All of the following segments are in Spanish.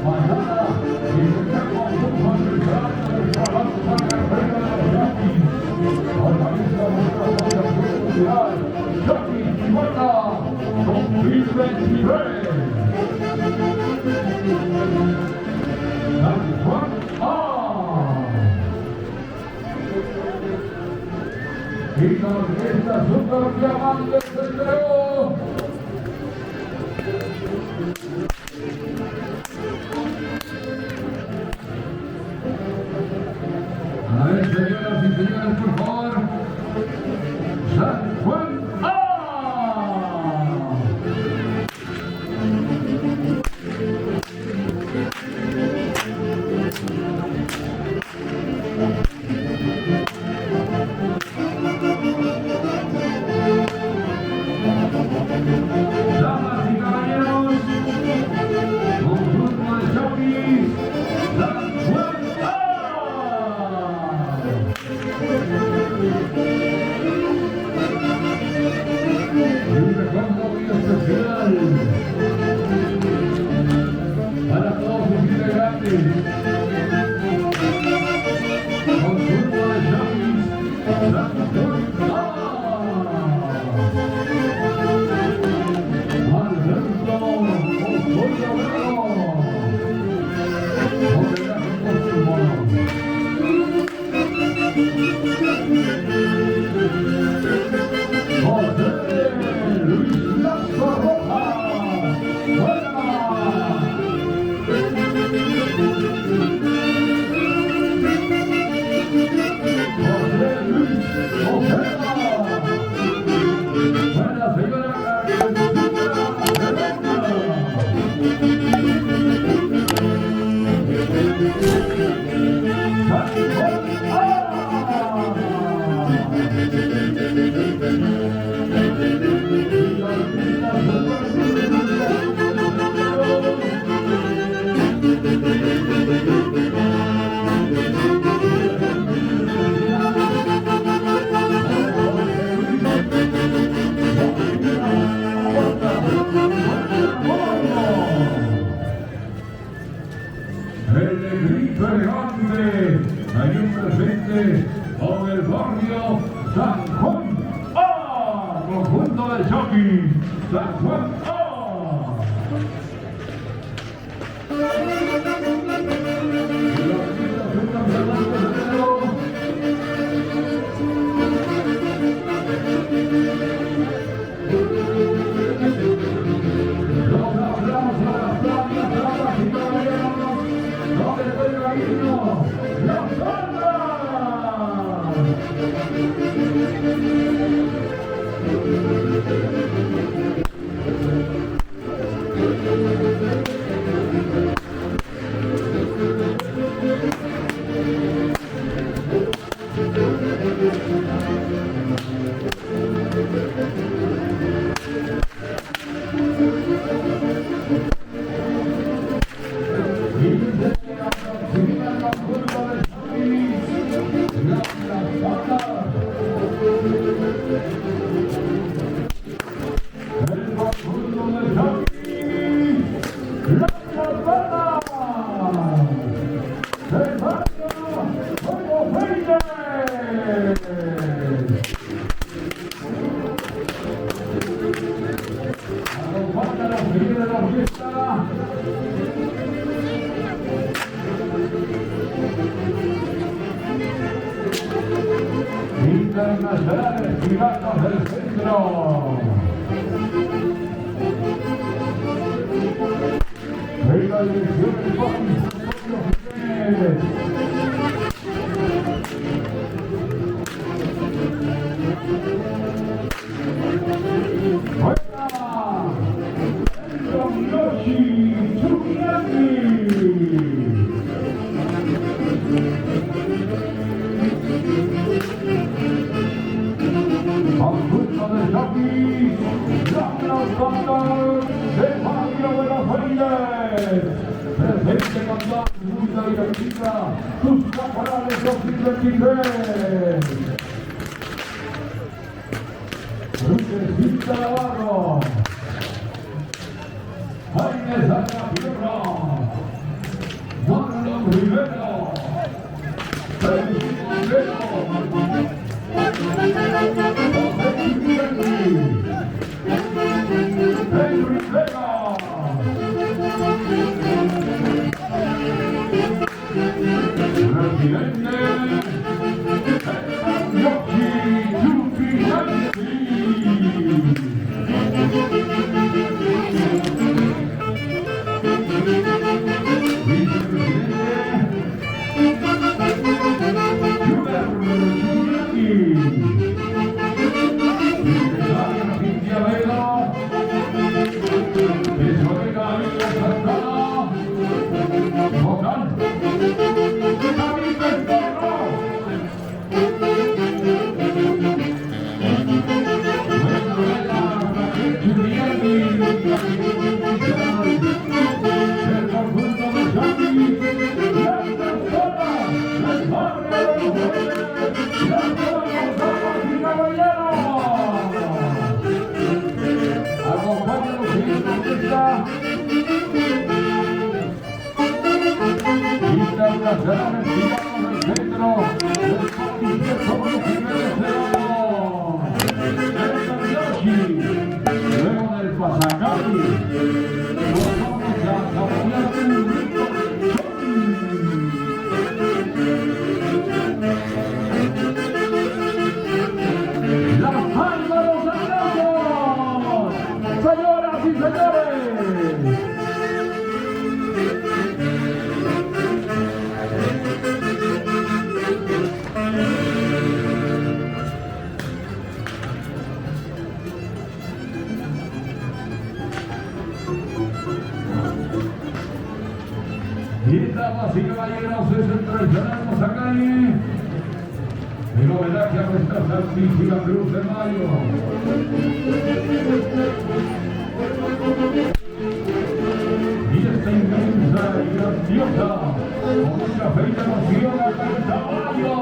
Mañana, iniciamos fútbol central del trabajo para carrera de los Yankees. Organiza nuestra asociación mundial, Yankees Tijuana 2023. San Juan A. Y la orquesta Super Diamante se entregó. A ver, señoras y señores, por favor. San Juan A. Damas y caballeros, conjunto de Yankees, San Juan A. Un recuerdo muy especial para todos los integrantes. Conjunto de Yankees, San Juan A. El grito elegante, ahí presente con el barrio San Juan A, conjunto de Yankees, San Juan A. Internacionales Piratas del Centro. En la dirección del conjunto de Yankees, los bandas de Mario de los Reyes. Presente con la música y bendita, sus caporales 2023. Lucecita Navarro, Jaime Santa Fierro, Rivero. Luego del Pasacali, vamos a saborear un rico la palma de los aplausos, señoras y señores. Y damas y caballeros, es el tradicional Pasacali, en homenaje a nuestra Santísima Cruz de Mayo. Y esta inmensa y grandiosa, con mucha fe y emoción al caballo.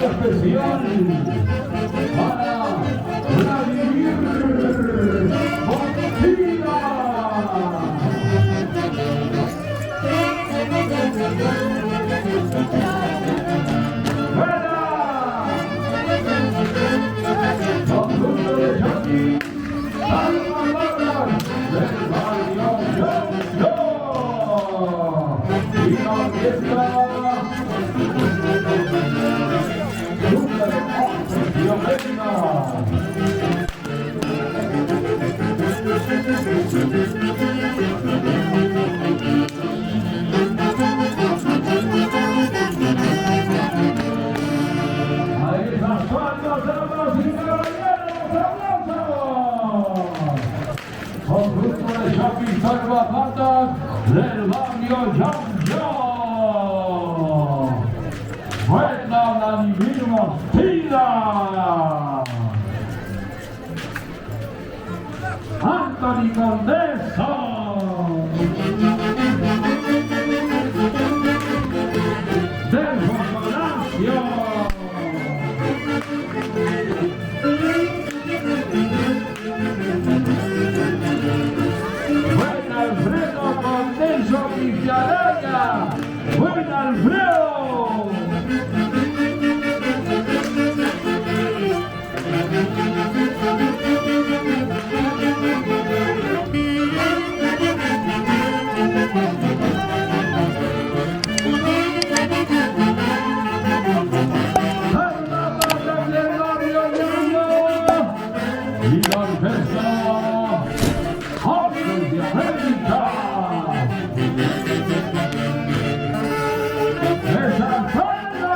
Especial para Vladimir Montilla. Conjunto de Jockey, Alma Laura, del barrio Yo. Y la orquesta Violeta. sueltos, damas y caballeros, aplausos. Conjunto de shopping salvapandas del barrio Yonyo. Buena la vivimos, tira. Anthony Condeso. Del Palacio. Buen Alfredo Condeso Villaraga. Buen Alfredo. Y la orquesta Hombres de América de Santana.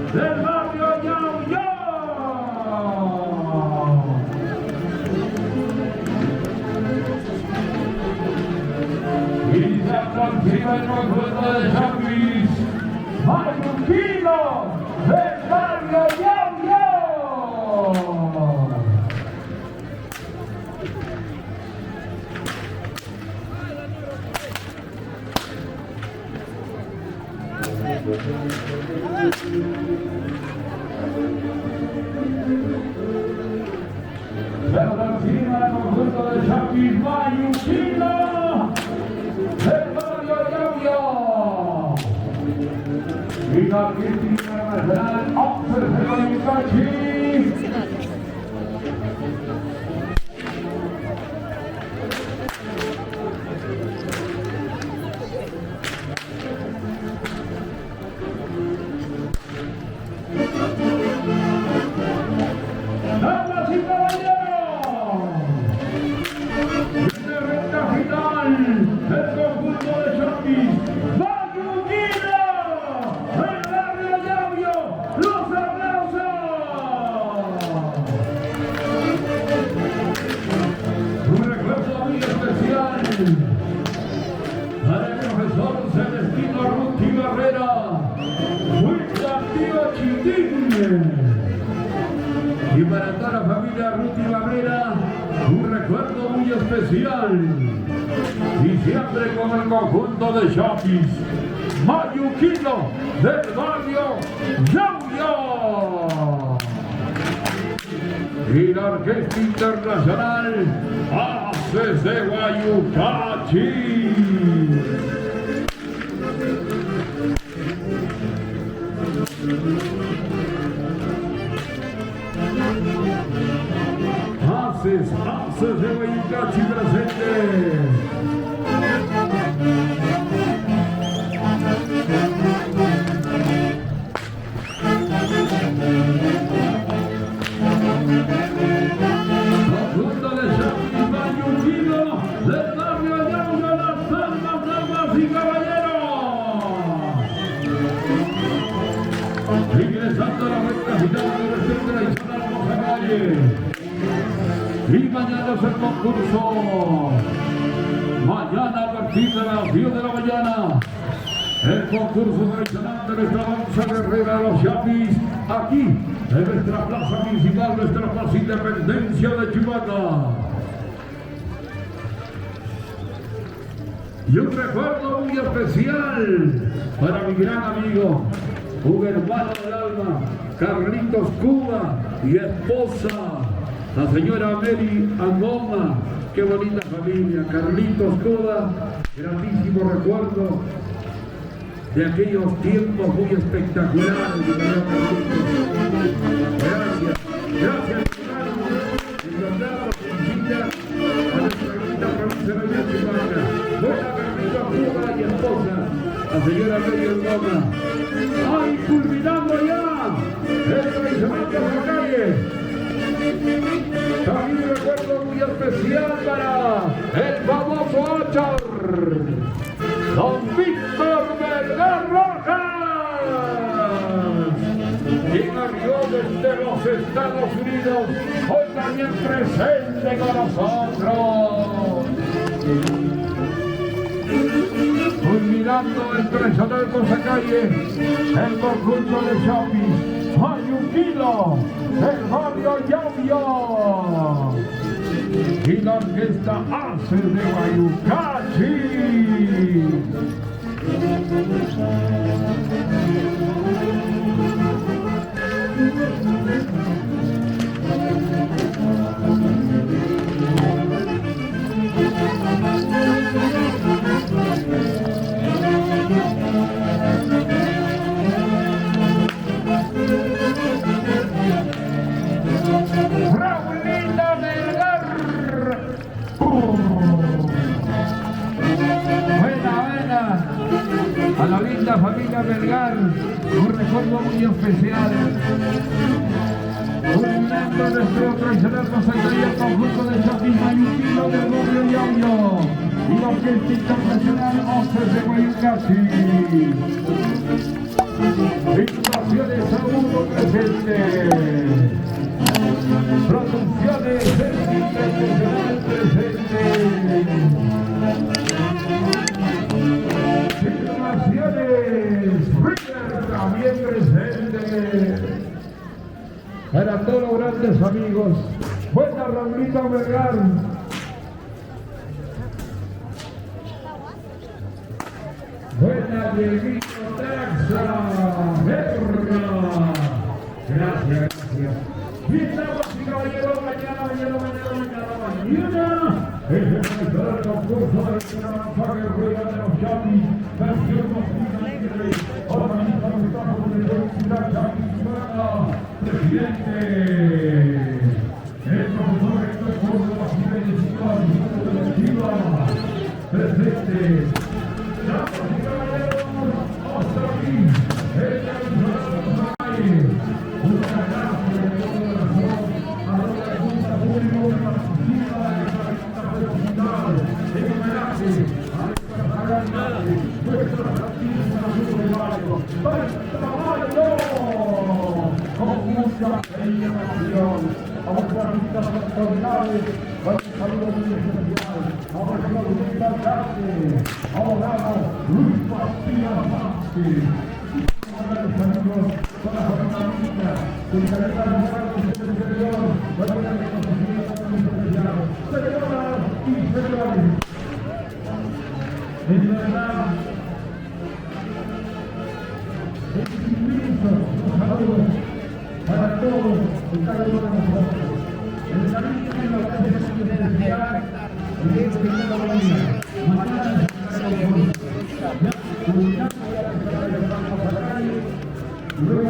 Del barrio Yonyo. Y se aproxima el conjunto de Chapis, Mayuquino del barrio Yonyo. Se aproxima el conjunto de Chapis, Mayuquino del barrio Yonyo. Y la Argentina Nacional, Observa Yucachi. ¡Damas y caballeros! De recta final, el conjunto de Chapis, Mayuquino, el barrio Yonyo, los aplausos. Un recuerdo muy especial para el profesor Celestino Ruti Barrera, William Tío Chitín. Y para toda la familia Ruti Barrera, un recuerdo muy especial. Y siempre con el conjunto de Chapis, Mayuquino del barrio Yonyo. Y la Orquesta Internacional Haces de Guayucachi. Haces de Guayucachi presente. Conjunto de Chapis, Mayuquino del barrio Yonyo, las palmas, damas y caballeros. Ingresando a la recta final del recinto tradicional Rosa Calle. Y mañana es el concurso. Mañana a partir de las 10 de la mañana. El concurso tradicional de nuestra danza guerrera de los Chapis. Aquí, en nuestra plaza principal, nuestra plaza Independencia de Chihuahua. Y un recuerdo muy especial para mi gran amigo, un hermano del alma, Carlitos Cuba y esposa, la señora Mary Angoma, qué bonita familia. Carlitos Coda, grandísimo recuerdo de aquellos tiempos muy espectaculares. Gracias, gracias, hermano. En verdad, nos felicita a nuestra bonita provincia de Chihuahua. Buena Carlitos Coda y esposa, la señora Medio Goma. ¡Ay, culminando ya! ¡Eso que se mete a la calle! También recuerdo muy especial para el famoso Achar, don Víctor Vergara Rojas, quien arribó desde los Estados Unidos, hoy también presente con nosotros. Culminando el tradicional Cosacalle, el conjunto de shopping. ¡Hay un kilo del barrio Yaubio! Y la orquesta hace de Guayucachi. A la linda familia Vergara, un recuerdo muy especial. Culminando nuestro tradicional Cosacalle, el conjunto de shopping Mayuquilo del barrio Yaubio y la orquesta internacional Oces de Guayucachi. Invitaciones a uno presente. Producciones internacional presente. También presente para todos los grandes amigos. Buena Raulito Vergara. Buena Dieguito Taxa. Verga. Gracias. Bien, damas y caballeros, mañana. Es el tercer concurso del Carnaval de Rueda de los Chapis, versión 2023. Organizado por la Universidad Chapis Humana, presidente. El profesor rector de la Ciudad de Chihuahua, presente. Damas y caballeros, hasta aquí, el Carnaval de los Chapis. Muchas gracias de todo corazón a los que les gusta público de la sociedad. En homenaje a esta sagrada nuestra artistas de barrio, con mucha emoción, a los artistas extraordinarios, con un saludo muy especial, a nuestro Luis Alcalde, abogado Luis Pastillas Vázquez, a los amigos, con la familia, con la calidad de su exterior, con la reconocimiento muy especial. Señoras y señores, es verdad, es inmenso un saludo para todos y cada uno de nosotros. El cariño que nos hace especial y es que cada día mañana se está comunicando a la calle, luego de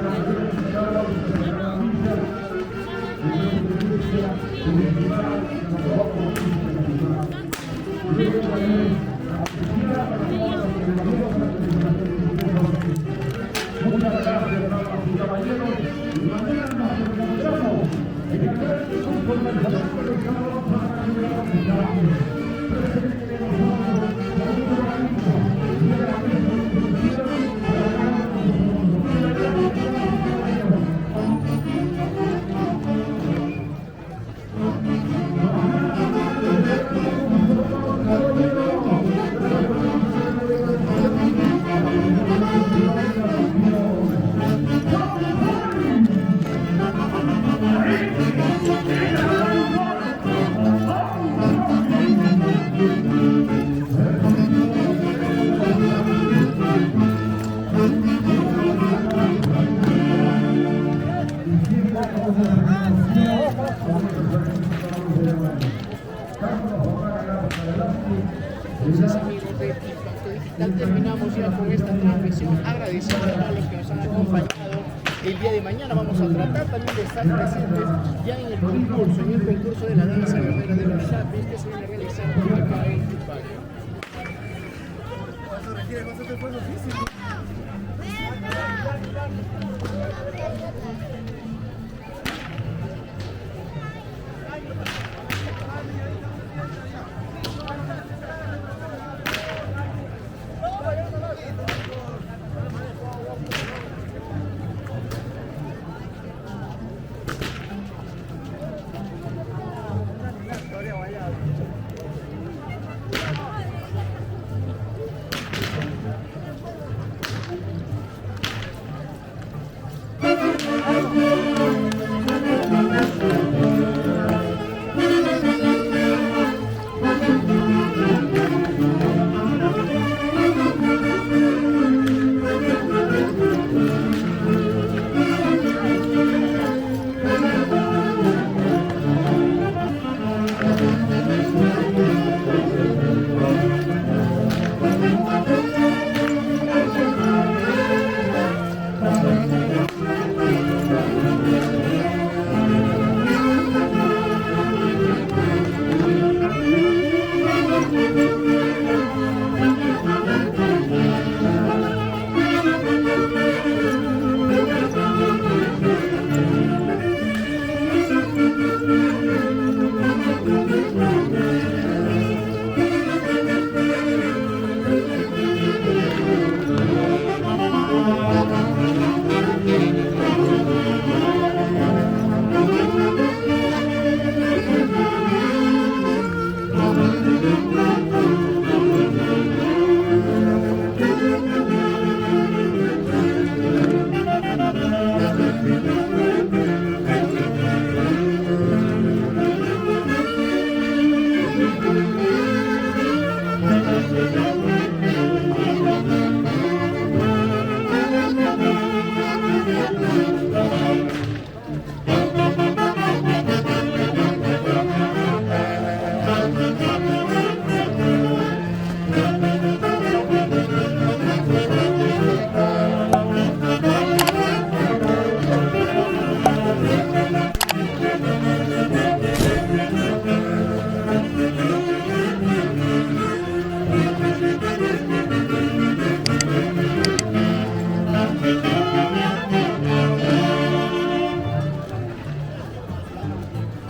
la muchas gracias, damas y caballeros. Y mañana nos encontramos en el gran concurso del Salón de los Sábados para la Ciudad de Chihuahua. Presente de nosotros, saludo cariño, y a la misma institución para cada uno de nosotros. Muchas gracias, damas y caballeros. ¡Ay! Entonces, amigos de Impacto Digital, terminamos ya con esta transmisión, agradeciendo a todos los que nos han acompañado. El día de mañana vamos a tratar también de estar presentes ya en el concurso de la danza guerrera de los Chapis que se viene realizando acá en Tupac. Eso requiere bastante esfuerzo físico.